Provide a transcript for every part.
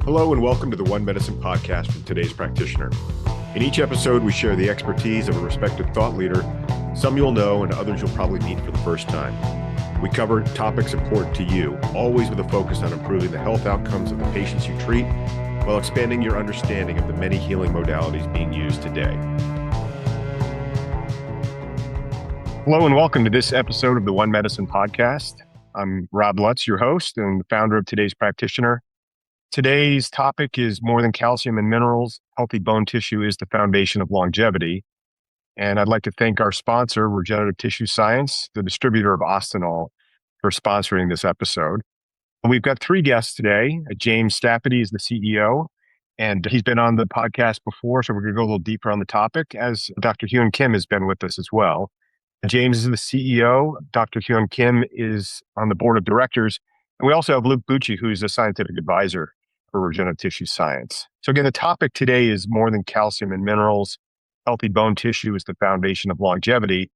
Hello and welcome to the OneMedicine Podcast from today's practitioner. In each episode, we share the expertise of a respected thought leader. Some you'll know and others you'll probably meet for the first time. We cover topics important to you, always with a focus on improving the health outcomes of the patients you treat while expanding your understanding of the many healing modalities being used today. Hello and welcome to this episode of the OneMedicine Podcast. I'm Rob Lutz, your host and the founder of today's practitioner. Today's topic is more than calcium and minerals. Healthy bone tissue is the foundation of longevity. And I'd like to thank our sponsor, Regenerative Tissue Science, the distributor of Ostenol, for sponsoring this episode. We've got three guests today. James Scaffidi is the CEO, and he's been on the podcast before, so we're going to go a little deeper on the topic, as Dr. Hyun Kim has been with us as well. James is the CEO. Dr. Hyun Kim is on the board of directors. And we also have Bucci, who's a scientific advisor for regenerative tissue science. So again, the topic today is more than calcium and minerals. Healthy bone tissue is the foundation of longevity.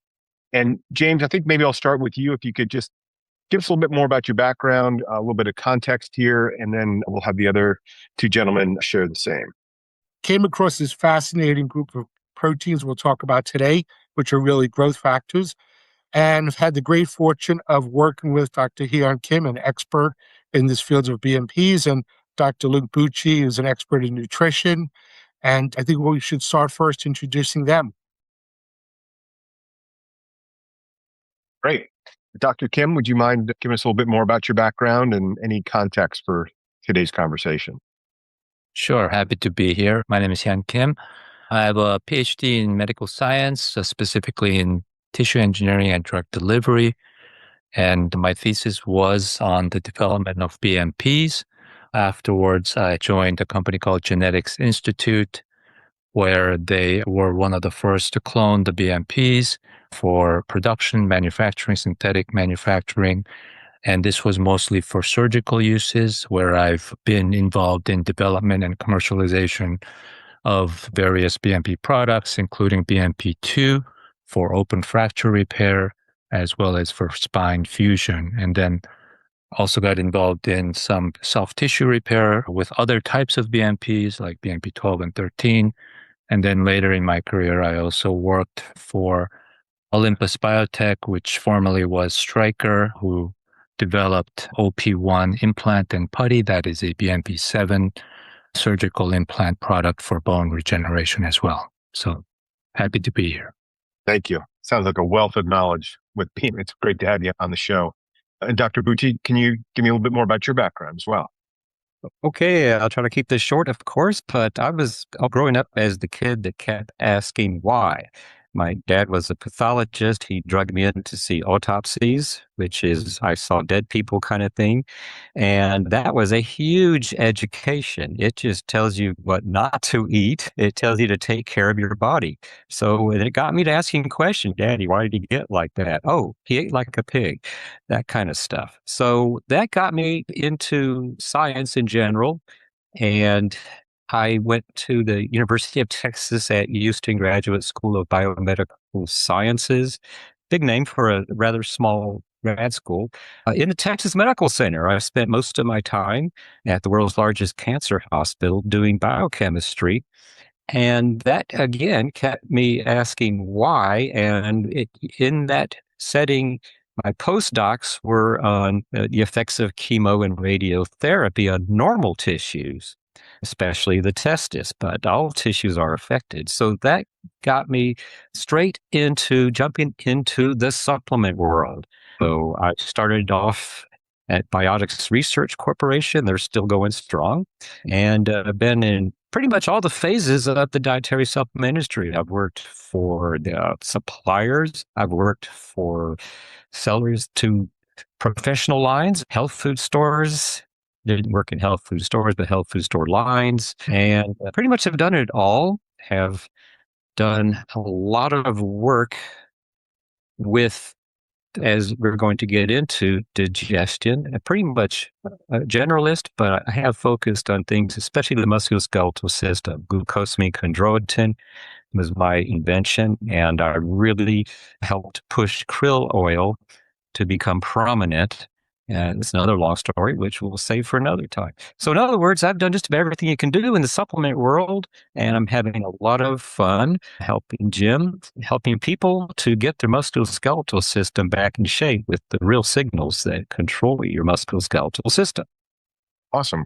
And James, I think maybe I'll start with you. If you could just give us a little bit more about your background, a little bit of context here, and then we'll have the other two gentlemen share the same. Came across this fascinating group of proteins we'll talk about today, which are really growth factors. And I've had the great fortune of working with Dr. Hyun Kim, an expert in this field of BMPs, and Dr. Bucci is an expert in nutrition. And I think we should start first introducing them. Great. Dr. Kim, would you mind giving us a little bit more about your background and any context for today's conversation? Sure. Happy to be here. My name is Hyun Kim. I have a PhD in medical science, specifically in tissue engineering and drug delivery. And my thesis was on the development of BMPs. Afterwards, I joined a company called Genetics Institute, where they were one of the first to clone the BMPs for production, manufacturing, synthetic manufacturing. And this was mostly for surgical uses, where I've been involved in development and commercialization of various BMP products, including BMP2 for open fracture repair, as well as for spine fusion. And then also got involved in some soft tissue repair with other types of BMPs like BMP 12 and 13. And then later in my career, I also worked for Olympus Biotech, which formerly was Stryker, who developed OP1 implant and putty. That is a BMP7 surgical implant product for bone regeneration as well. So happy to be here. Thank you. Sounds like a wealth of knowledge with BMP. It's great to have you on the show. And Dr. Bucci, can you give me a little bit more about your background as well? Okay, I'll try to keep this short, of course, but I was growing up as the kid that kept asking why. My dad was a pathologist. He drugged me in to see autopsies, which is I saw dead people kind of thing. And that was a huge education. It just tells you what not to eat. It tells you to take care of your body. So it got me to asking questions. Daddy, why did he get like that? Oh, he ate like a pig, that kind of stuff. So that got me into science in general. And I went to the University of Texas at Houston Graduate School of Biomedical Sciences, big name for a rather small grad school, in the Texas Medical Center. I spent most of my time at the world's largest cancer hospital doing biochemistry. And that, again, kept me asking why. And in that setting, my postdocs were on the effects of chemo and radiotherapy on normal tissues, especially the testis, but all tissues are affected. So that got me straight into jumping into the supplement world. So I started off at Biotics Research Corporation. They're still going strong. And I've been in pretty much all the phases of the dietary supplement industry. I've worked for the suppliers. I've worked for sellers to professional lines, health food stores. Didn't work in health food stores, but health food store lines. And pretty much have done it all. Have done a lot of work with, as we're going to get into, digestion. I'm pretty much a generalist, but I have focused on things, especially the musculoskeletal system. Glucosamine chondroitin was my invention, and I really helped push krill oil to become prominent And it's another long story, which we'll save for another time. So in other words, I've done just about everything you can do in the supplement world, and I'm having a lot of fun helping helping people to get their musculoskeletal system back in shape with the real signals that control your musculoskeletal system. Awesome.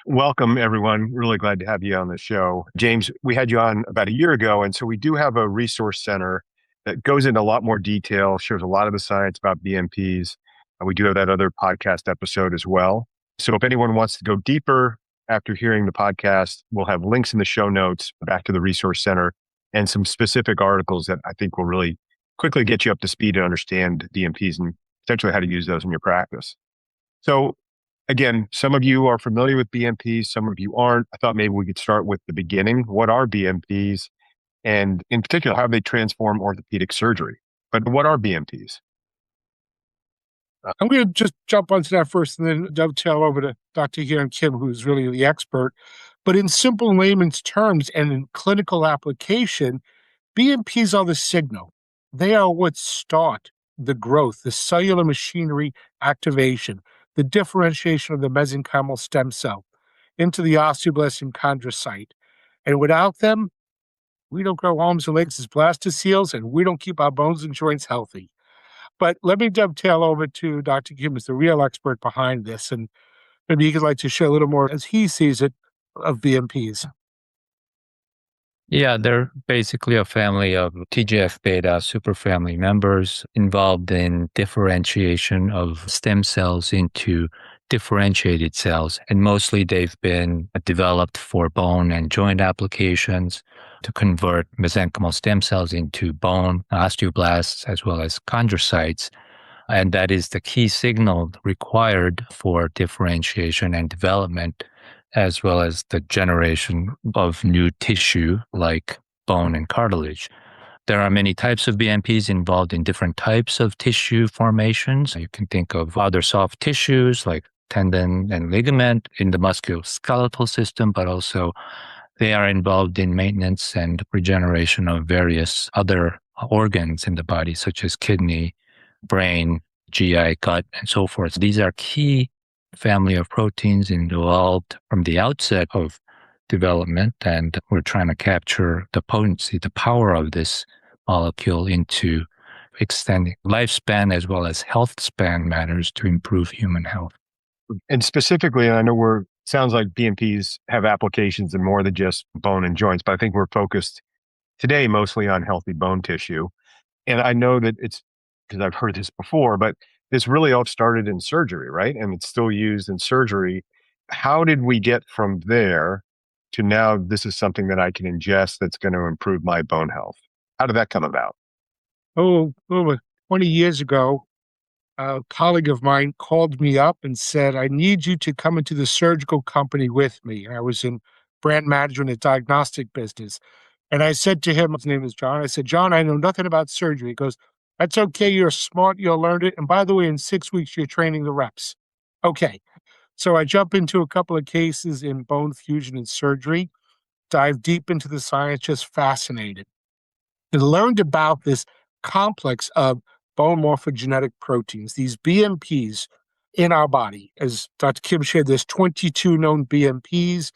Welcome, everyone. Really glad to have you on the show. James, we had you on about a year ago, and so we do have a resource center that goes into a lot more detail, shows a lot of the science about BMPs. We do have that other podcast episode as well. So if anyone wants to go deeper after hearing the podcast, we'll have links in the show notes back to the resource center and some specific articles that I think will really quickly get you up to speed and understand BMPs and potentially how to use those in your practice. So again, some of you are familiar with BMPs, some of you aren't. I thought maybe we could start with the beginning. What are BMPs? And in particular, how they transform orthopedic surgery? But what are BMPs? I'm going to just jump onto that first and then dovetail over to Dr. Hyun Kim, who's really the expert. But in simple layman's terms and in clinical application, BMPs are the signal. They are what start the growth, the cellular machinery activation, the differentiation of the mesenchymal stem cell into the osteoblast and chondrocyte. And without them, we don't grow arms and legs as blastoceles, and we don't keep our bones and joints healthy. But let me dovetail over to Dr. Kim as the real expert behind this, and maybe he could like to share a little more as he sees it of BMPs. Yeah, they're basically a family of TGF-beta superfamily members involved in differentiation of stem cells into differentiated cells. And mostly they've been developed for bone and joint applications to convert mesenchymal stem cells into bone, osteoblasts, as well as chondrocytes. And that is the key signal required for differentiation and development, as well as the generation of new tissue like bone and cartilage. There are many types of BMPs involved in different types of tissue formations. You can think of other soft tissues like tendon and ligament in the musculoskeletal system, but also they are involved in maintenance and regeneration of various other organs in the body, such as kidney, brain, GI, gut, and so forth. These are key family of proteins involved from the outset of development, and we're trying to capture the potency, the power of this molecule into extending lifespan as well as health span matters to improve human health. And specifically, and I know sounds like BMPs have applications in more than just bone and joints, but I think we're focused today mostly on healthy bone tissue. And I know that it's because I've heard this before, but this really all started in surgery, right? And it's still used in surgery. How did we get from there to now this is something that I can ingest that's going to improve my bone health? How did that come about? Over 20 years ago, a colleague of mine called me up and said, I need you to come into the surgical company with me. I was in brand management and diagnostic business. And I said to him, his name is John, I said, John, I know nothing about surgery. He goes, that's okay. You're smart. You'll learn it. And by the way, in 6 weeks, you're training the reps. Okay. So I jump into a couple of cases in bone fusion and surgery, dive deep into the science, just fascinated. And learned about this complex of bone morphogenetic proteins, these BMPs in our body. As Dr. Kim shared, there's 22 known BMPs,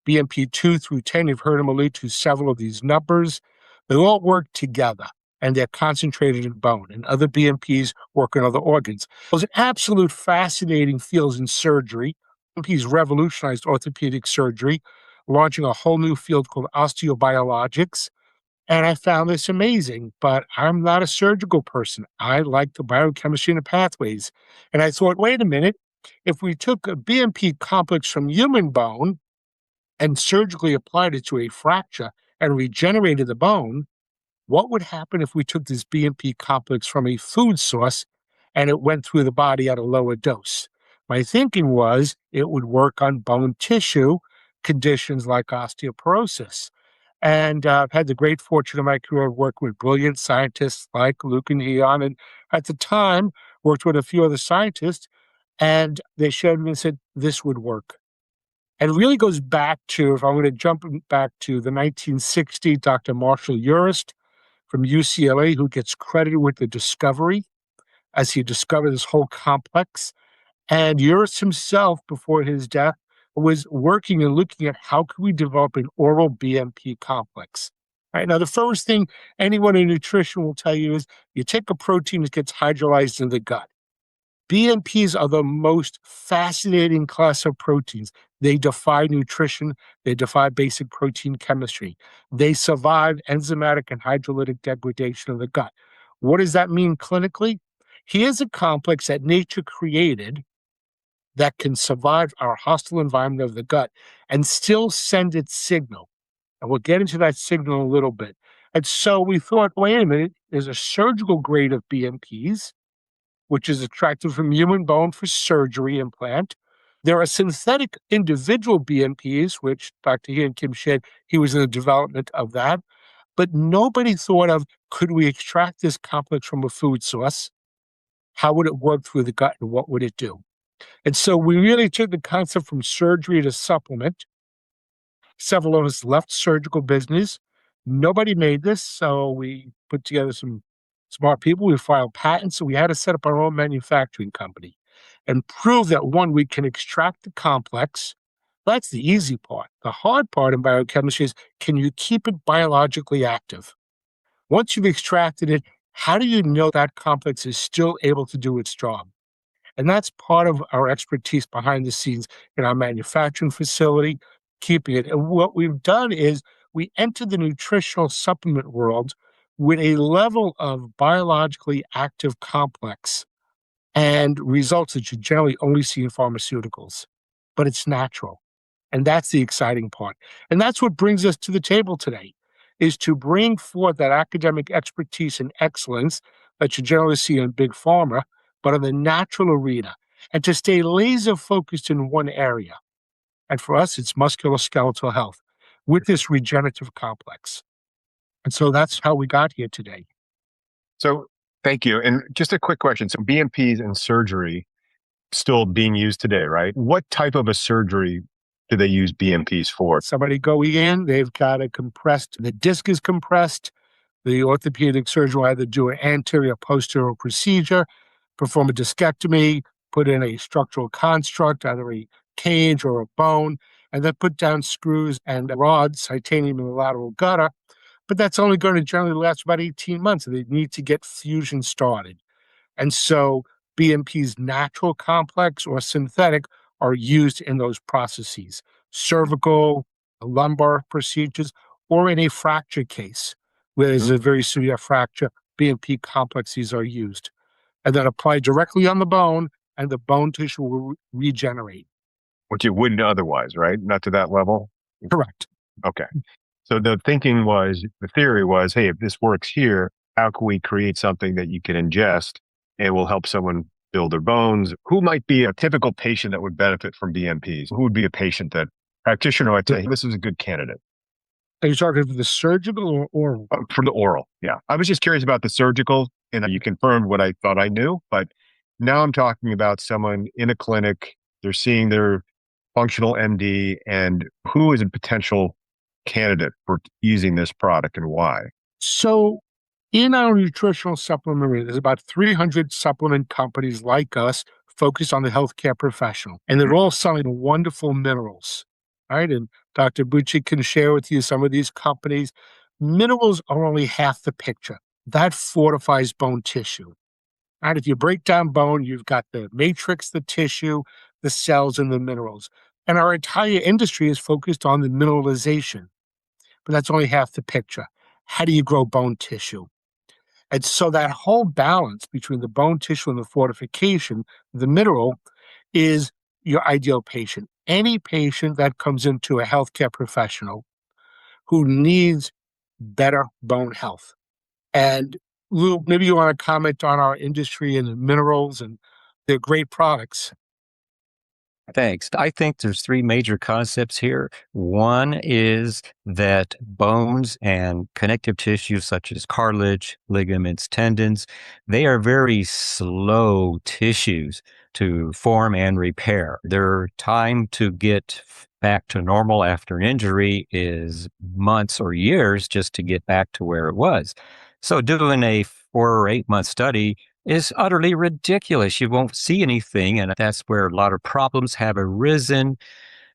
BMP 2 through 10. You've heard him allude to several of these numbers. They all work together, and they're concentrated in bone, and other BMPs work in other organs. It was an absolute fascinating field in surgery. BMPs revolutionized orthopedic surgery, launching a whole new field called osteobiologics. And I found this amazing, but I'm not a surgical person. I like the biochemistry and the pathways. And I thought, wait a minute, if we took a BMP complex from human bone and surgically applied it to a fracture and regenerated the bone, what would happen if we took this BMP complex from a food source and it went through the body at a lower dose? My thinking was it would work on bone tissue conditions like osteoporosis. And I've had the great fortune of my career of working with brilliant scientists like Luke and Hyun, and at the time worked with a few other scientists, and they showed me and said, this would work. And it really goes back to, if I'm going to jump back to the 1960, Dr. Marshall Urist from UCLA, who gets credited with the discovery as he discovered this whole complex. And Uris himself, before his death, was working and looking at how could we develop an oral BMP complex. Right? Now, the first thing anyone in nutrition will tell you is you take a protein that gets hydrolyzed in the gut. BMPs are the most fascinating class of proteins. They defy nutrition. They defy basic protein chemistry. They survive enzymatic and hydrolytic degradation of the gut. What does that mean clinically? Here's a complex that nature created that can survive our hostile environment of the gut and still send its signal. And we'll get into that signal in a little bit. And so we thought, wait a minute, there's a surgical grade of BMPs, which is extracted from human bone for surgery implant. There are synthetic individual BMPs, which Dr. Hyun Kim said he was in the development of that. But nobody thought of, could we extract this complex from a food source? How would it work through the gut and what would it do? And so we really took the concept from surgery to supplement. Several of us left surgical business. Nobody made this, so we put together some smart people. We filed patents, so we had to set up our own manufacturing company and prove that, one, we can extract the complex. That's the easy part. The hard part in biochemistry is, can you keep it biologically active? Once you've extracted it, how do you know that complex is still able to do its job? And that's part of our expertise behind the scenes in our manufacturing facility, keeping it. And what we've done is we entered the nutritional supplement world with a level of biologically active complex and results that you generally only see in pharmaceuticals. But it's natural. And that's the exciting part. And that's what brings us to the table today, is to bring forth that academic expertise and excellence that you generally see in big pharma, but in the natural arena, and to stay laser focused in one area. And for us, it's musculoskeletal health with this regenerative complex. And so that's how we got here today. So thank you. And just a quick question. So BMPs and surgery still being used today, right? What type of a surgery do they use BMPs for? Somebody going in, they've got the disc is compressed. The orthopedic surgeon will either do an anterior posterior procedure, perform a discectomy, put in a structural construct, either a cage or a bone, and then put down screws and rods, titanium in the lateral gutter. But that's only going to generally last about 18 months. They need to get fusion started. And so BMP's natural complex or synthetic are used in those processes, cervical, lumbar procedures, or in a fracture case, where there's a very severe fracture, BMP complexes are used. And then applied directly on the bone, and the bone tissue will regenerate. Which it wouldn't otherwise, right? Not to that level? Correct. Okay. So the theory was, hey, if this works here, how can we create something that you can ingest and will help someone build their bones? Who might be a typical patient that would benefit from BMPs? Who would be a patient that practitioner would say, this is a good candidate? Are you talking for the surgical or oral? For the oral, yeah. I was just curious about the surgical, and you confirmed what I thought I knew, but now I'm talking about someone in a clinic, they're seeing their functional MD, and who is a potential candidate for using this product and why? So in our nutritional supplement area, there's about 300 supplement companies like us focused on the healthcare professional, and they're all selling wonderful minerals, right? And Dr. Bucci can share with you some of these companies. Minerals are only half the picture. That fortifies bone tissue. Right? If you break down bone, you've got the matrix, the tissue, the cells, and the minerals. And our entire industry is focused on the mineralization. But that's only half the picture. How do you grow bone tissue? And so that whole balance between the bone tissue and the fortification, the mineral, is your ideal patient. Any patient that comes into a healthcare professional who needs better bone health. And Lou, maybe you want to comment on our industry and the minerals, and they're great products. Thanks. I think there's three major concepts here. One is that bones and connective tissues such as cartilage, ligaments, tendons, they are very slow tissues to form and repair. Their time to get back to normal after an injury is months or years just to get back to where it was. So doing a 4 or 8 month study is utterly ridiculous. You won't see anything. And that's where a lot of problems have arisen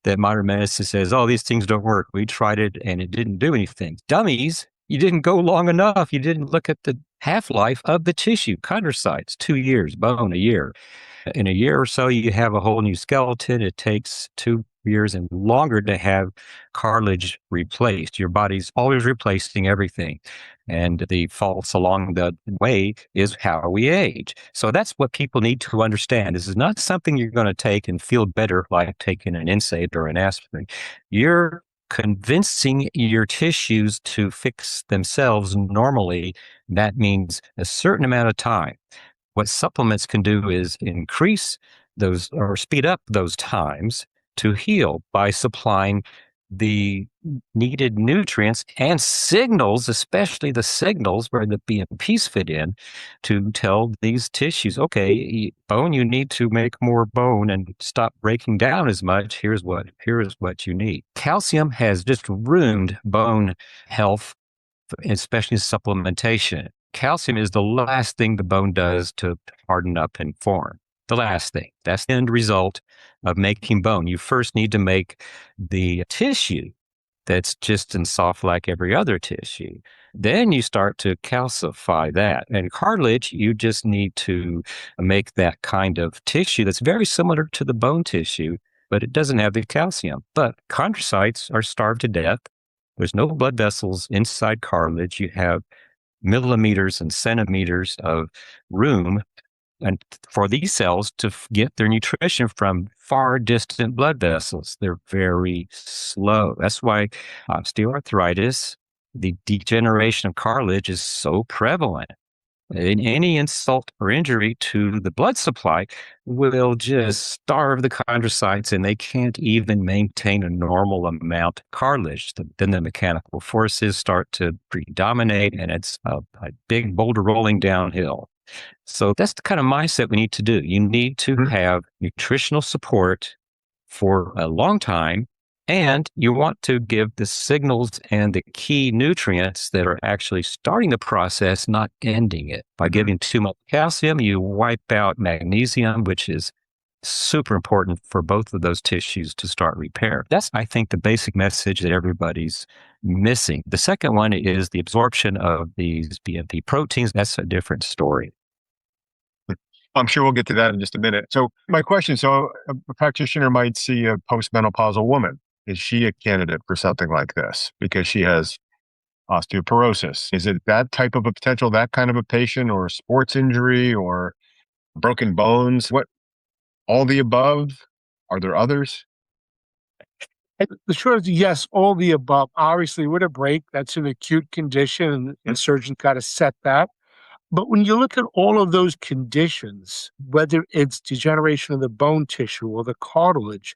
that modern medicine says, oh, these things don't work. We tried it and it didn't do anything. Dummies, you didn't go long enough. You didn't look at the half-life of the tissue. Chondrocytes, 2 years, bone, a year. In a year or so, you have a whole new skeleton. It takes 2 years and longer to have cartilage replaced. Your body's always replacing everything. And the faults along the way is how we age. So that's what people need to understand. This is not something you're going to take and feel better like taking an NSAID or an aspirin. You're convincing your tissues to fix themselves normally. That means a certain amount of time. What supplements can do is increase those or speed up those times to heal by supplying the needed nutrients and signals, especially the signals where the BMPs fit in, to tell these tissues, okay, bone, you need to make more bone and stop breaking down as much. Here's what you need. Calcium has just ruined bone health, especially supplementation. Calcium is the last thing the bone does to harden up and form. The last thing. That's the end result of making bone. You first need to make the tissue that's just and soft like every other tissue. Then you start to calcify that. And cartilage, you just need to make that kind of tissue that's very similar to the bone tissue, but it doesn't have the calcium. But chondrocytes are starved to death. There's no blood vessels inside cartilage. You have millimeters and centimeters of room and for these cells to get their nutrition from far distant blood vessels. They're very slow. That's why osteoarthritis, the degeneration of cartilage, is so prevalent. And any insult or injury to the blood supply will just starve the chondrocytes, and they can't even maintain a normal amount of cartilage. Then the mechanical forces start to predominate, and it's a big boulder rolling downhill. So that's the kind of mindset we need to do. You need to have nutritional support for a long time, and you want to give the signals and the key nutrients that are actually starting the process, not ending it. By giving too much calcium, you wipe out magnesium, which is super important for both of those tissues to start repair. That's, I think, the basic message that everybody's missing. The second one is the absorption of these BMP proteins. That's a different story. I'm sure we'll get to that in just a minute. So my question, so a practitioner might see a postmenopausal woman. Is she a candidate for something like this because she has osteoporosis? Is it that type of a potential, that kind of a patient, or sports injury or broken bones? What, all the above? Are there others? The short answer, yes, all the above. Obviously, with a break, that's an acute condition, and surgeons got to set that. But when you look at all of those conditions, whether it's degeneration of the bone tissue or the cartilage,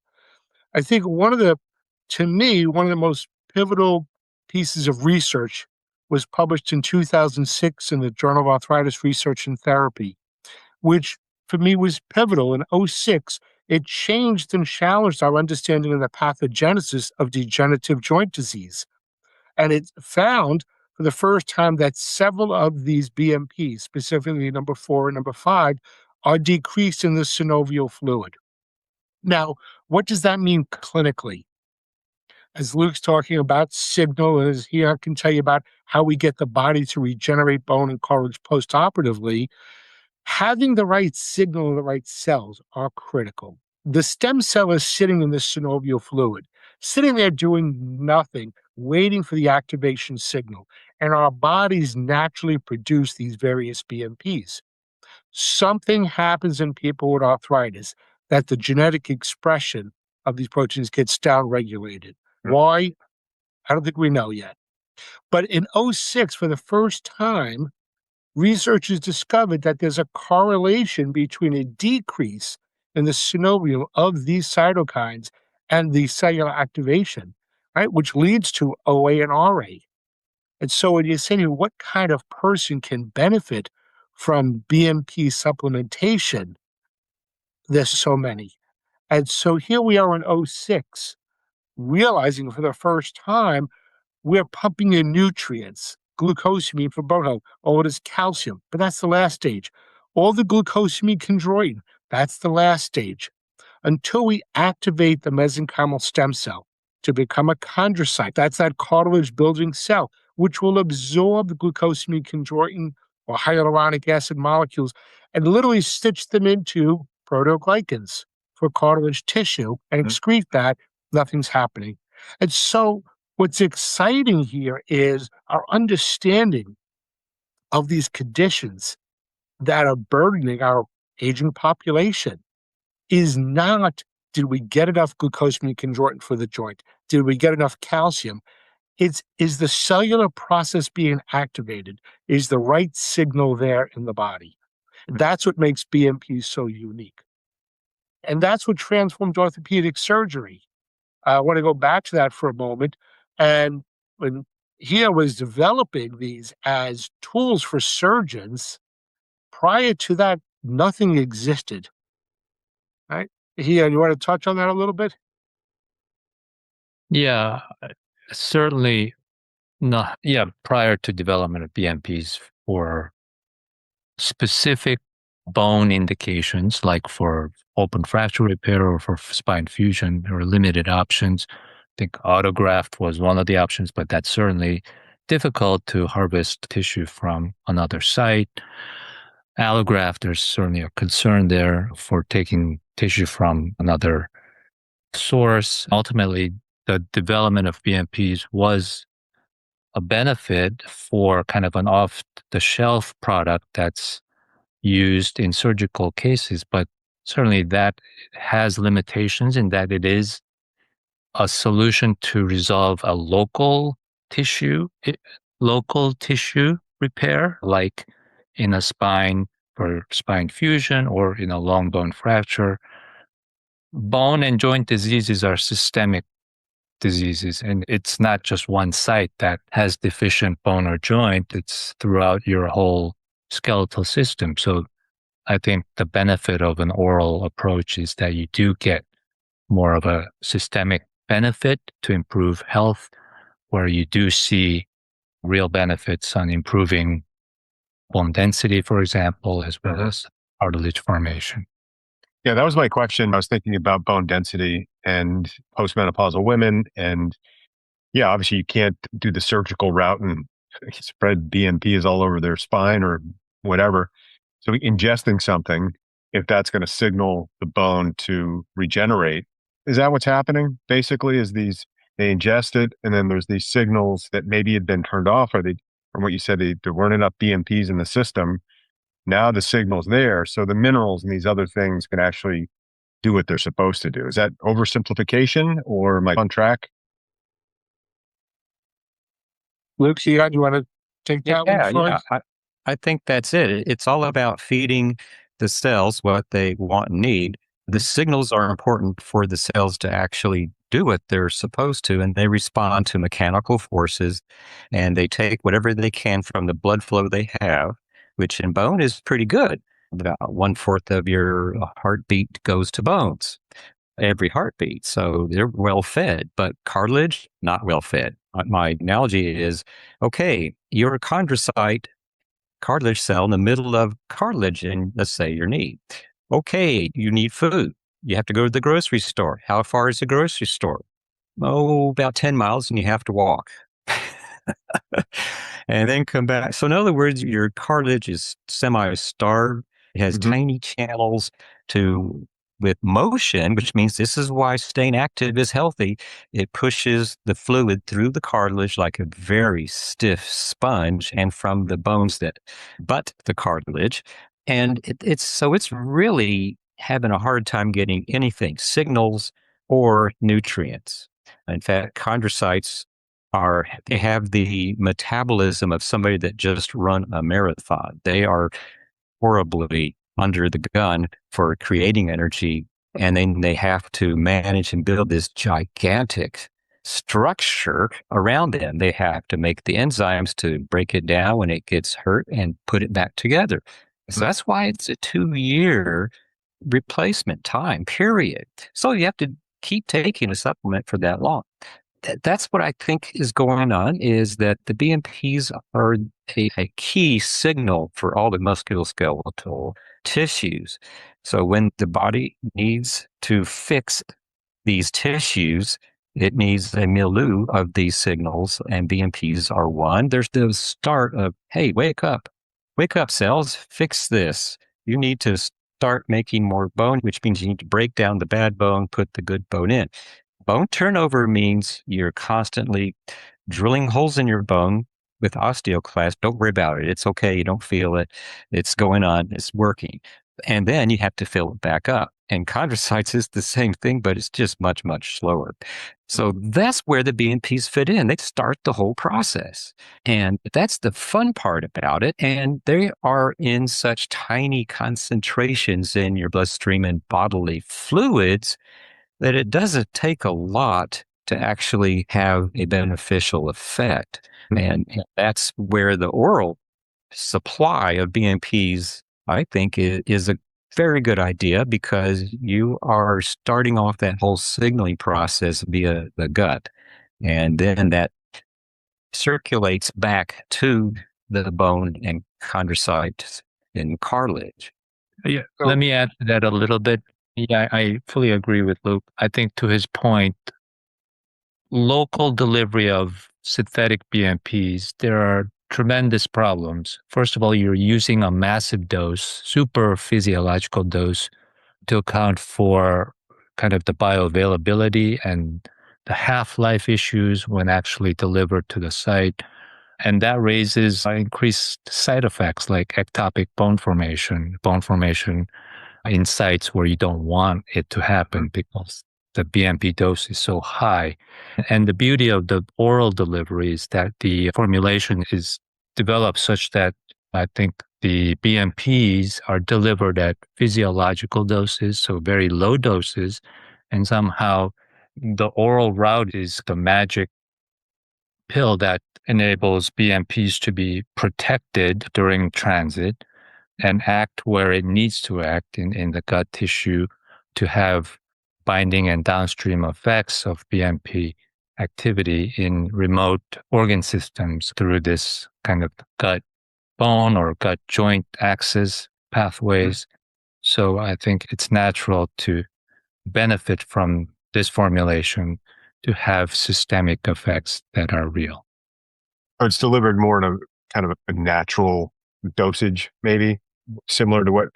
I think to me, one of the most pivotal pieces of research was published in 2006 in the Journal of Arthritis Research and Therapy, which for me was pivotal. In '06, it changed and challenged our understanding of the pathogenesis of degenerative joint disease. And it found for the first time that several of these BMPs, specifically number 4 and number 5, are decreased in the synovial fluid. Now, what does that mean clinically? As Luke's talking about signal, as here I can tell you about how we get the body to regenerate bone and cartilage postoperatively, having the right signal and the right cells are critical. The stem cell is sitting in the synovial fluid, sitting there doing nothing, waiting for the activation signal. And our bodies naturally produce these various BMPs. Something happens in people with arthritis that the genetic expression of these proteins gets downregulated. Why? I don't think we know yet. But in '06, for the first time, researchers discovered that there's a correlation between a decrease in the synovium of these cytokines and the cellular activation, right, which leads to OA and RA. And so when you say, what kind of person can benefit from BMP supplementation, there's so many. And so here we are in '06, realizing for the first time, we're pumping in nutrients, glucosamine for bone health, all it is calcium, but that's the last stage. all the glucosamine chondroitin. That's the last stage. Until we activate the mesenchymal stem cell to become a chondrocyte. That's that cartilage building cell, which will absorb the glucosamine chondroitin or hyaluronic acid molecules and literally stitch them into proteoglycans for cartilage tissue and excrete that. Nothing's happening. And so what's exciting here is our understanding of these conditions that are burdening our aging population is not, did we get enough glucosamine chondroitin for the joint? Did we get enough calcium? Is the cellular process being activated? Is the right signal there in the body? That's what makes BMPs so unique. And that's what transformed orthopedic surgery. I want to go back to that for a moment. And when Hyun was developing these as tools for surgeons, prior to that, nothing existed. Right? Hyun, you want to touch on that a little bit? Yeah, certainly not. Yeah, prior to development of BMPs for specific bone indications, like for open fracture repair or for spine fusion, there were limited options. I think autograft was one of the options, but that's certainly difficult to harvest tissue from another site. Allograft, there's certainly a concern there for taking tissue from another source. Ultimately, the development of BMPs was a benefit for kind of an off-the-shelf product that's used in surgical cases, but certainly that has limitations in that it is a solution to resolve a local tissue repair, like in a spine for spine fusion or in a long bone fracture. Bone and joint diseases are systemic diseases, and it's not just one site that has deficient bone or joint, it's throughout your whole skeletal system. So I think the benefit of an oral approach is that you do get more of a systemic benefit to improve health, where you do see real benefits on improving bone density, for example, as well as cartilage formation. Yeah, that was my question. I was thinking about bone density and postmenopausal women. And yeah, obviously you can't do the surgical route and spread BMPs all over their spine or whatever. So ingesting something, if that's going to signal the bone to regenerate, is that what's happening? Basically, is they ingest it, and then there's these signals that maybe had been turned off, or from what you said, there weren't enough BMPs in the system. Now the signal's there, so the minerals and these other things can actually do what they're supposed to do. Is that oversimplification, or am I on track? Luke, do you want to take that one first? I think that's it. It's all about feeding the cells what they want and need. The signals are important for the cells to actually do what they're supposed to, and they respond to mechanical forces, and they take whatever they can from the blood flow they have, which in bone is pretty good. About 1/4 of your heartbeat goes to bones, every heartbeat. So they're well fed, but cartilage, not well fed. My analogy is, okay, you're a chondrocyte cartilage cell in the middle of cartilage in, let's say, your knee. Okay, you need food. You have to go to the grocery store. How far is the grocery store? Oh, about 10 miles, and you have to walk. And then come back. So in other words, your cartilage is semi-starved. It has tiny channels with motion, which means this is why staying active is healthy. It pushes the fluid through the cartilage like a very stiff sponge and from the bones that butt the cartilage. And it's really having a hard time getting anything, signals or nutrients. In fact, chondrocytes they have the metabolism of somebody that just run a marathon. They are horribly under the gun for creating energy. And then they have to manage and build this gigantic structure around them. They have to make the enzymes to break it down when it gets hurt and put it back together. So that's why it's a 2-year replacement time period. So you have to keep taking a supplement for that long. that's what I think is going on, is that the BMPs are a key signal for all the musculoskeletal tissues. So when the body needs to fix these tissues, it needs a milieu of these signals, and BMPs are one. There's the start of, hey, wake up cells, fix this. You need to start making more bone, which means you need to break down the bad bone, put the good bone in. Bone turnover means you're constantly drilling holes in your bone with osteoclast. Don't worry about it. It's okay. You don't feel it. It's going on. It's working. And then you have to fill it back up. And chondrocytes is the same thing, but it's just much, much slower. So that's where the BMPs fit in. They start the whole process. And that's the fun part about it. And they are in such tiny concentrations in your bloodstream and bodily fluids that it doesn't take a lot to actually have a beneficial effect. And that's where the oral supply of BMPs, I think, is a very good idea, because you are starting off that whole signaling process via the gut. And then that circulates back to the bone and chondrocytes and cartilage. Yeah, let me add to that a little bit. Yeah, I fully agree with Luke. I think to his point, local delivery of synthetic BMPs, there are tremendous problems. First of all, you're using a massive dose, super physiological dose, to account for kind of the bioavailability and the half-life issues when actually delivered to the site. And that raises increased side effects like ectopic bone formation in sites where you don't want it to happen because the BMP dose is so high. And the beauty of the oral delivery is that the formulation is developed such that I think the BMPs are delivered at physiological doses, so very low doses, and somehow the oral route is the magic pill that enables BMPs to be protected during transit and act where it needs to act in the gut tissue to have binding and downstream effects of BMP activity in remote organ systems through this kind of gut bone or gut joint axis pathways. So I think it's natural to benefit from this formulation to have systemic effects that are real. Or it's delivered more in a kind of a natural dosage, maybe similar to what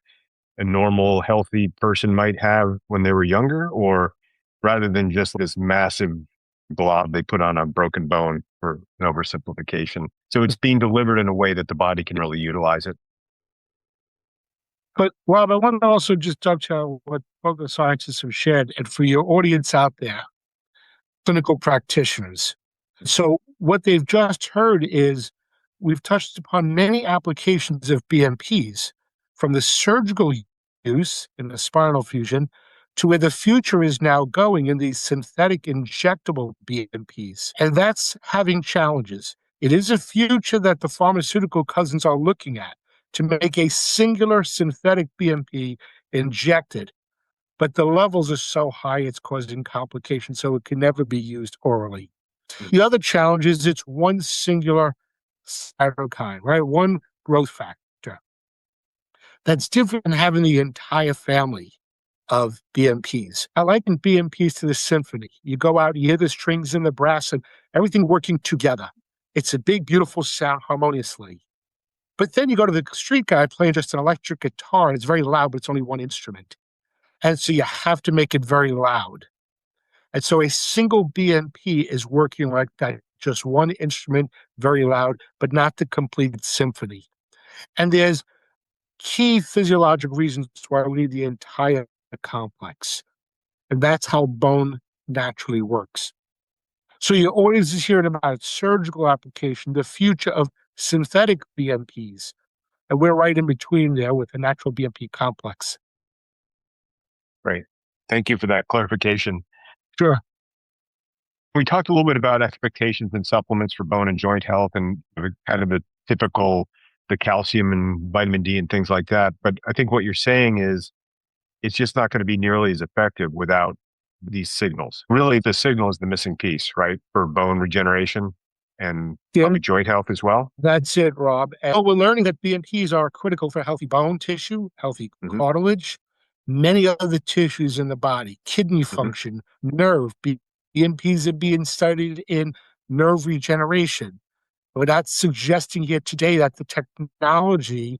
a normal, healthy person might have when they were younger, or rather than just this massive blob they put on a broken bone for an oversimplification. So it's being delivered in a way that the body can really utilize it. But Rob, I want to also just dovetail what both the scientists have shared, and for your audience out there, clinical practitioners. So what they've just heard is we've touched upon many applications of BMPs, from the surgical use in the spinal fusion to where the future is now going in these synthetic injectable BMPs. And that's having challenges. It is a future that the pharmaceutical cousins are looking at, to make a singular synthetic BMP injected. But the levels are so high, it's causing complications, so it can never be used orally. The other challenge is it's one singular cytokine, right? One growth factor. That's different than having the entire family of BMPs. I liken BMPs to the symphony. You go out, you hear the strings and the brass and everything working together. It's a big, beautiful sound harmoniously. But then you go to the street guy playing just an electric guitar, and it's very loud, but it's only one instrument. And so you have to make it very loud. And so a single BMP is working like that, just one instrument, very loud, but not the complete symphony. And there's key physiological reasons why we need the entire complex. And that's how bone naturally works. So your audience is hearing about surgical application, the future of synthetic BMPs. And we're right in between there with the natural BMP complex. Great. Thank you for that clarification. Sure. We talked a little bit about expectations and supplements for bone and joint health and kind of the typical, the calcium and vitamin D and things like that. But I think what you're saying is it's just not going to be nearly as effective without these signals? Really, the signal is the missing piece, right? For bone regeneration and Yeah. probably joint health as well. That's it, Rob. And we're learning that BMPs are critical for healthy bone tissue, healthy cartilage, many other tissues in the body, kidney function, nerve. BMPs are being studied in nerve regeneration. We're not suggesting here today that the technology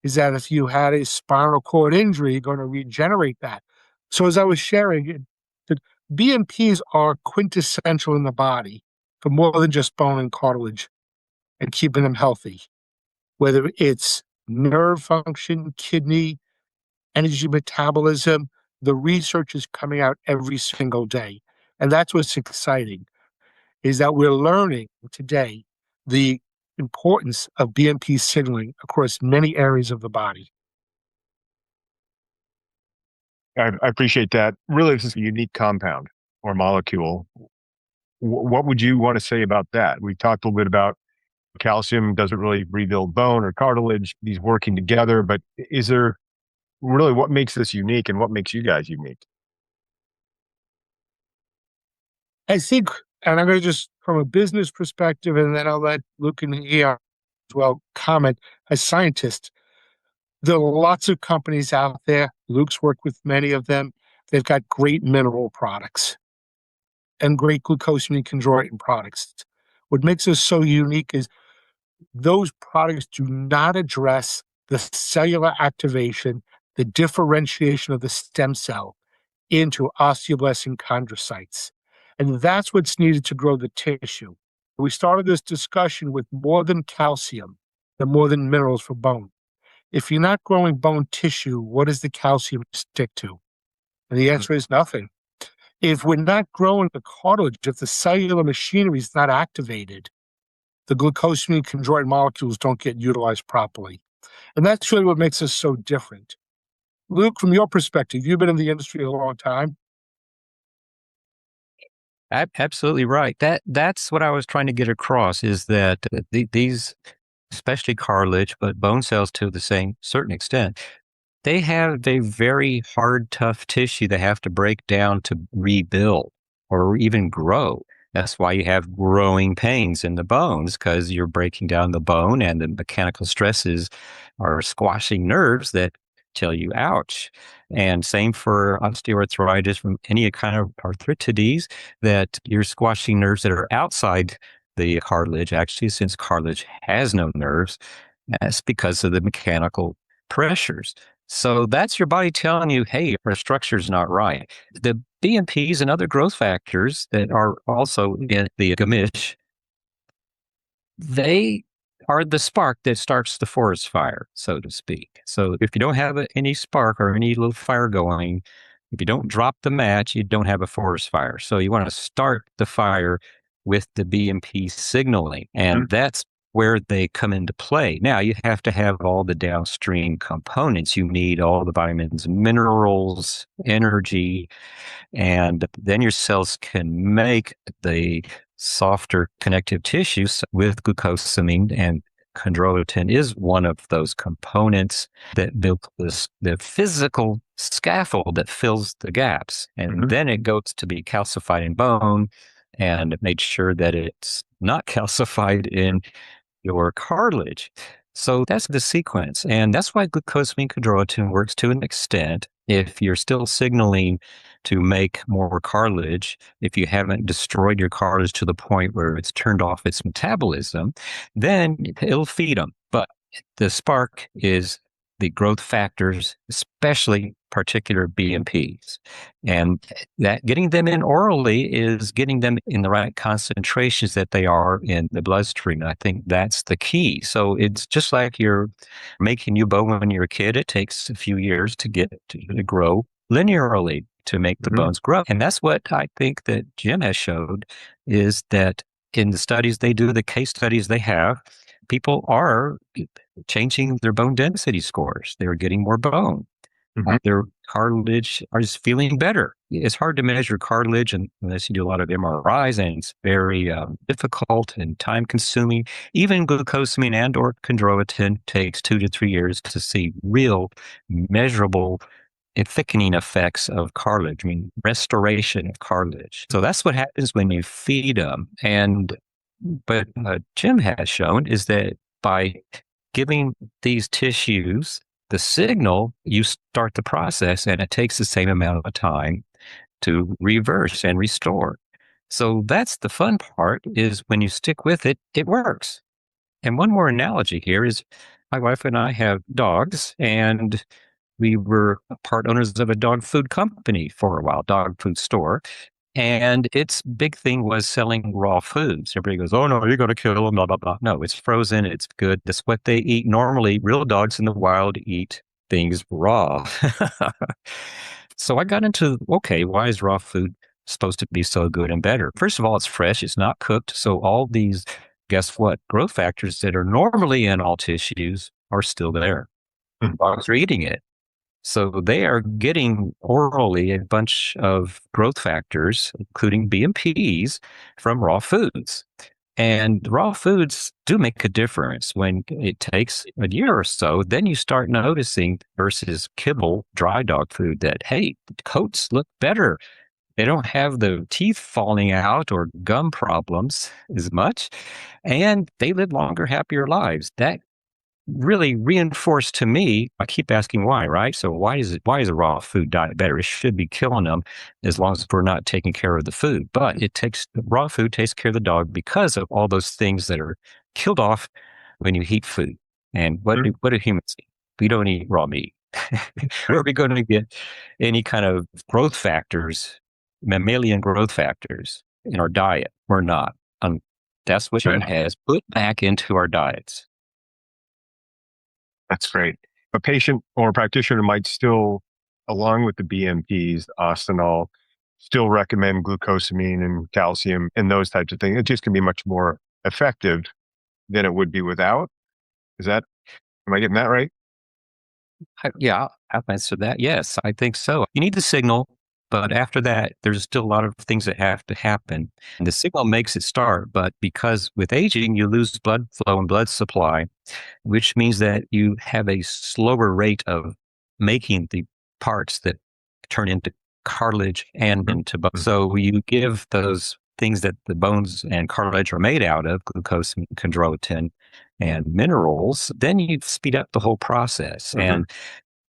is that if you had a spinal cord injury, you're going to regenerate that. So as I was sharing, the BMPs are quintessential in the body for more than just bone and cartilage and keeping them healthy, whether it's nerve function, kidney, energy metabolism. The research is coming out every single day. And that's what's exciting, is that we're learning today the importance of BMP signaling across many areas of the body. I appreciate that. Really, this is a unique compound or molecule. What would you want to say about that? We talked a little bit about calcium doesn't really rebuild bone or cartilage, these working together, but is there really what makes this unique and what makes you guys unique? I think, and I'm going to just from a business perspective, and then I'll let Luke and Ian as well comment as scientists. There are lots of companies out there. Luke's worked with many of them. They've got great mineral products and great glucosamine chondroitin products. What makes us so unique is those products do not address the cellular activation, the differentiation of the stem cell into osteoblasts and chondrocytes. And that's what's needed to grow the tissue. We started this discussion with more than calcium, and more than minerals for bone. If you're not growing bone tissue, what does the calcium stick to? And the answer is nothing. If we're not growing the cartilage, if the cellular machinery is not activated, the glucosamine chondroitin molecules don't get utilized properly. And that's really what makes us so different. Luke, from your perspective, you've been in the industry a long time. Absolutely right. That's what I was trying to get across is that these, especially cartilage, but bone cells to the same certain extent, they have a very hard, tough tissue they have to break down to rebuild or even grow. That's why you have growing pains in the bones, because you're breaking down the bone and the mechanical stresses are squashing nerves that tell you, ouch. And same for osteoarthritis from any kind of arthritides, that you're squashing nerves that are outside the cartilage, actually, since cartilage has no nerves. That's because of the mechanical pressures. So that's your body telling you, hey, our structure's not right. The BMPs and other growth factors that are also in the gamish, they are the spark that starts the forest fire, so to speak. So if you don't have any spark or any little fire going, if you don't drop the match, you don't have a forest fire. So you want to start the fire with the BMP signaling, and that's where they come into play. Now, you have to have all the downstream components. You need all the vitamins and minerals, energy, and then your cells can make the softer connective tissues with glucosamine, and chondroitin is one of those components that build the physical scaffold that fills the gaps. And then it goes to be calcified in bone and make sure that it's not calcified in your cartilage. So that's the sequence. And that's why glucosamine chondroitin works to an extent. If you're still signaling to make more cartilage, if you haven't destroyed your cartilage to the point where it's turned off its metabolism, then it'll feed them. But the spark is the growth factors, especially particular BMPs. And that getting them in orally is getting them in the right concentrations that they are in the bloodstream. And I think that's the key. So it's just like you're making new bone when you're a kid. It takes a few years to get to grow linearly to make the bones grow. And that's what I think that Jim has showed, is that in the studies they do, the case studies they have, people are changing their bone density scores. They're getting more bone. Their cartilage is feeling better. It's hard to measure cartilage unless you do a lot of MRIs, and it's very difficult and time consuming. Even glucosamine and or chondroitin takes 2 to 3 years to see real measurable and thickening effects of cartilage, I mean, restoration of cartilage. So that's what happens when you feed them. But Jim has shown is that by giving these tissues the signal, you start the process, and it takes the same amount of time to reverse and restore. So that's the fun part, is when you stick with it, it works. And one more analogy here is my wife and I have dogs, and we were part owners of a dog food company for a while, dog food store. And its big thing was selling raw foods. Everybody goes, oh, no, you're going to kill them, blah, blah, blah. No, it's frozen. It's good. That's what they eat. Normally, real dogs in the wild eat things raw. So I got into, okay, why is raw food supposed to be so good and better? First of all, it's fresh. It's not cooked. So all these, guess what, growth factors that are normally in all tissues are still there. Dogs are eating it. So they are getting orally a bunch of growth factors, including BMPs, from raw foods. And raw foods do make a difference. When it takes a year or so, then you start noticing versus kibble, dry dog food, that, hey, coats look better. They don't have the teeth falling out or gum problems as much, and they live longer, happier lives. That really reinforced to me. I keep asking why, right? So why is a raw food diet better? It should be killing them as long as we're not taking care of the food. But raw food takes care of the dog because of all those things that are killed off when you heat food. And what do humans eat? We don't eat raw meat. Where are we going to get any kind of growth factors, mammalian growth factors in our diet? We're not. That's what it has put back into our diets. That's great. A patient or a practitioner might still, along with the BMPs, Ostenol, still recommend glucosamine and calcium and those types of things. It just can be much more effective than it would be without. Am I getting that right? Yeah, I've answered that. Yes, I think so. You need the signal, but after that, there's still a lot of things that have to happen. And the signal makes it start, but because with aging, you lose blood flow and blood supply, which means that you have a slower rate of making the parts that turn into cartilage and into bone. So you give those things that the bones and cartilage are made out of, glucose, chondroitin, and minerals, then you speed up the whole process. And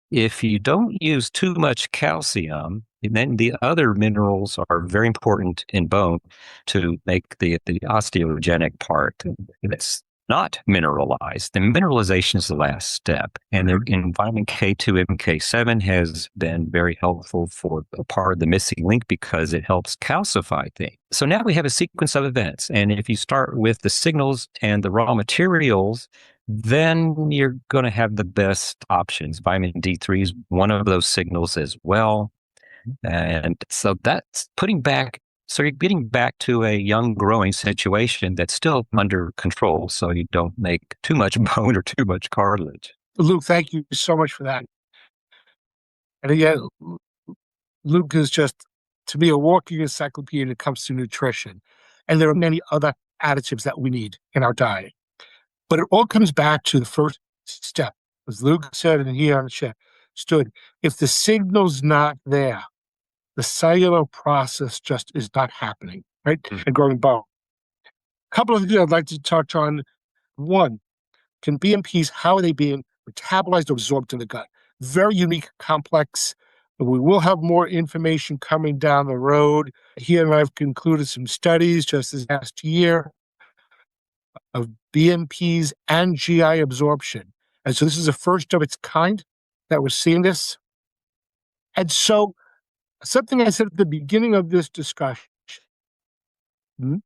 if you don't use too much calcium, then the other minerals are very important in bone to make the osteogenic part that's not mineralized. The mineralization is the last step. And in vitamin K2 and K7 has been very helpful for a part of the missing link because it helps calcify things. So now we have a sequence of events. And if you start with the signals and the raw materials, then you're going to have the best options. Vitamin D3 is one of those signals as well. And so that's so you're getting back to a young growing situation that's still under control, so you don't make too much bone or too much cartilage. Luke, thank you so much for that. And again, Luke is just, to me, a walking encyclopedia when it comes to nutrition. And there are many other additives that we need in our diet. But it all comes back to the first step. As Luke said, and here on the chat stood, if the signal's not there, the cellular process just is not happening, right? And growing bone. A couple of things I'd like to touch on. One, can BMPs, how are they being metabolized or absorbed in the gut? Very unique, complex. We will have more information coming down the road. Here, and I've concluded some studies just this past year of BMPs and GI absorption. And so this is the first of its kind that we're seeing this. And so something I said at the beginning of this discussion,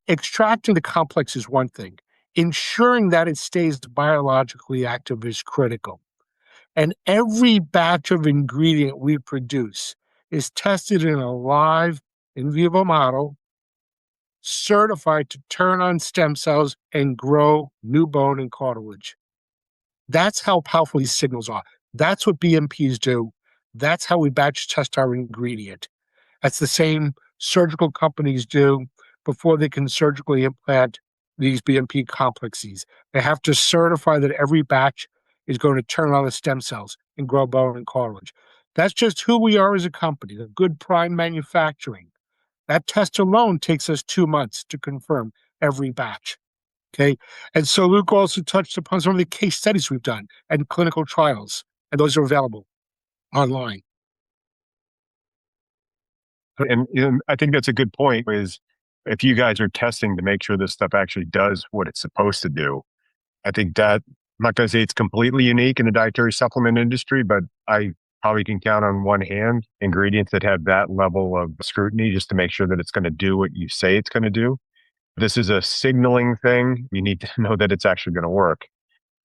extracting the complex is one thing. Ensuring that it stays biologically active is critical. And every batch of ingredient we produce is tested in a live in vivo model, certified to turn on stem cells and grow new bone and cartilage. That's how powerful these signals are. That's what BMPs do. That's how we batch test our ingredient. That's the same surgical companies do before they can surgically implant these BMP complexes. They have to certify that every batch is going to turn on the stem cells and grow bone and cartilage. That's just who we are as a company, the good prime manufacturing. That test alone takes us 2 months to confirm every batch. Okay. And so Luke also touched upon some of the case studies we've done and clinical trials, and those are available online. And I think that's a good point is if you guys are testing to make sure this stuff actually does what it's supposed to do, I think that I'm not going to say it's completely unique in the dietary supplement industry, but I probably can count on one hand ingredients that have that level of scrutiny just to make sure that it's going to do what you say it's going to do. This is a signaling thing. You need to know that it's actually going to work.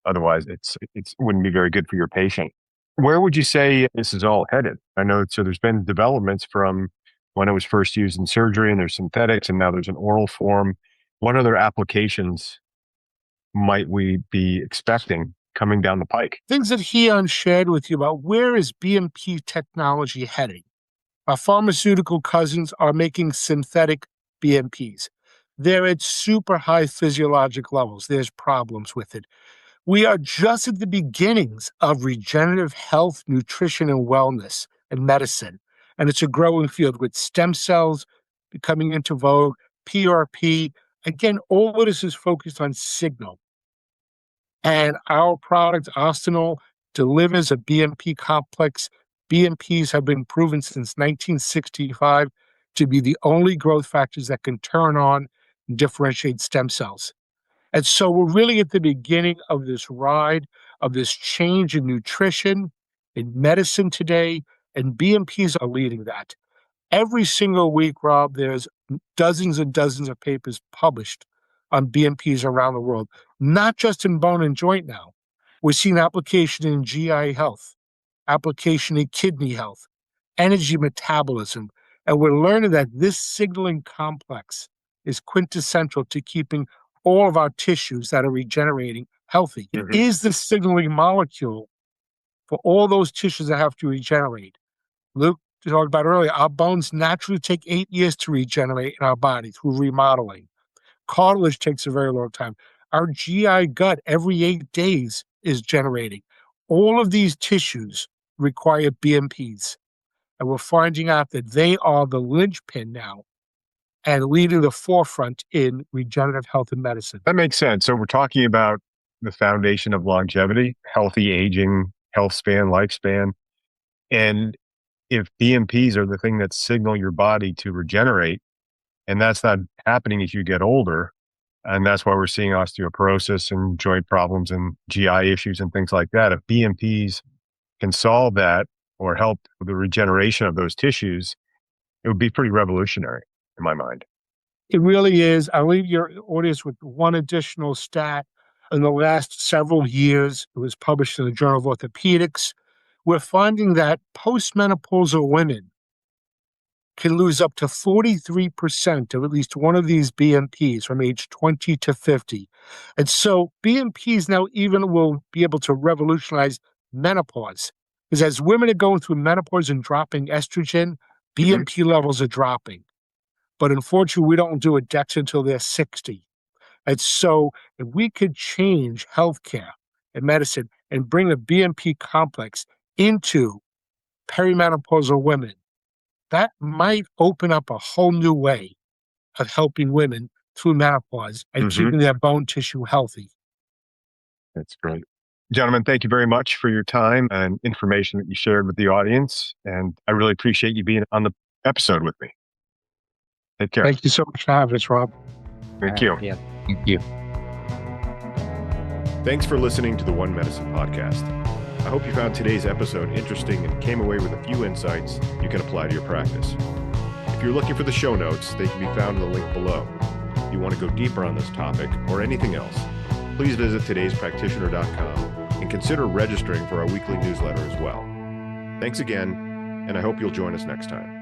Otherwise, it wouldn't be very good for your patient. Where would you say this is all headed? I know, so there's been developments from when it was first used in surgery and there's synthetics and now there's an oral form. What other applications might we be expecting coming down the pike? Things that Hyun shared with you about where is BMP technology heading? Our pharmaceutical cousins are making synthetic BMPs. They're at super high physiologic levels. There's problems with it. We are just at the beginnings of regenerative health, nutrition, and wellness and medicine. And it's a growing field with stem cells becoming into vogue, PRP. Again, all of this is focused on signal. And our product, Ostenol, delivers a BMP complex. BMPs have been proven since 1965 to be the only growth factors that can turn on and differentiate stem cells. And so we're really at the beginning of this ride, of this change in nutrition, in medicine today, and BMPs are leading that. Every single week, Rob, there's dozens and dozens of papers published on BMPs around the world, not just in bone and joint now. We're seeing application in GI health, application in kidney health, energy metabolism, and we're learning that this signaling complex is quintessential to keeping all of our tissues that are regenerating healthy. Mm-hmm. It is the signaling molecule for all those tissues that have to regenerate. Luke talked about earlier, our bones naturally take 8 years to regenerate in our body through remodeling. Cartilage takes a very long time. Our GI gut every 8 days is generating. All of these tissues require BMPs. And we're finding out that they are the linchpin now and leading the forefront in regenerative health and medicine. That makes sense. So we're talking about the foundation of longevity, healthy aging, health span, lifespan. And if BMPs are the thing that signal your body to regenerate, and that's not happening as you get older, and that's why we're seeing osteoporosis and joint problems and GI issues and things like that. If BMPs can solve that or help with the regeneration of those tissues, it would be pretty revolutionary in my mind. It really is. I'll leave your audience with one additional stat. In the last several years, it was published in the Journal of Orthopedics. We're finding that postmenopausal women can lose up to 43% of at least one of these BMPs from age 20 to 50. And so BMPs now even will be able to revolutionize menopause. Because as women are going through menopause and dropping estrogen, BMP levels are dropping. But unfortunately, we don't do a DEX until they're 60. And so if we could change healthcare and medicine and bring a BMP complex into perimenopausal women, that might open up a whole new way of helping women through menopause and keeping their bone tissue healthy. That's great. Gentlemen, thank you very much for your time and information that you shared with the audience. And I really appreciate you being on the episode with me. Take care. Thank you so much for having us, Rob. Thank you. Yeah, thank you. Thanks for listening to the One Medicine Podcast. I hope you found today's episode interesting and came away with a few insights you can apply to your practice. If you're looking for the show notes, they can be found in the link below. If you want to go deeper on this topic or anything else, please visit todayspractitioner.com and consider registering for our weekly newsletter as well. Thanks again, and I hope you'll join us next time.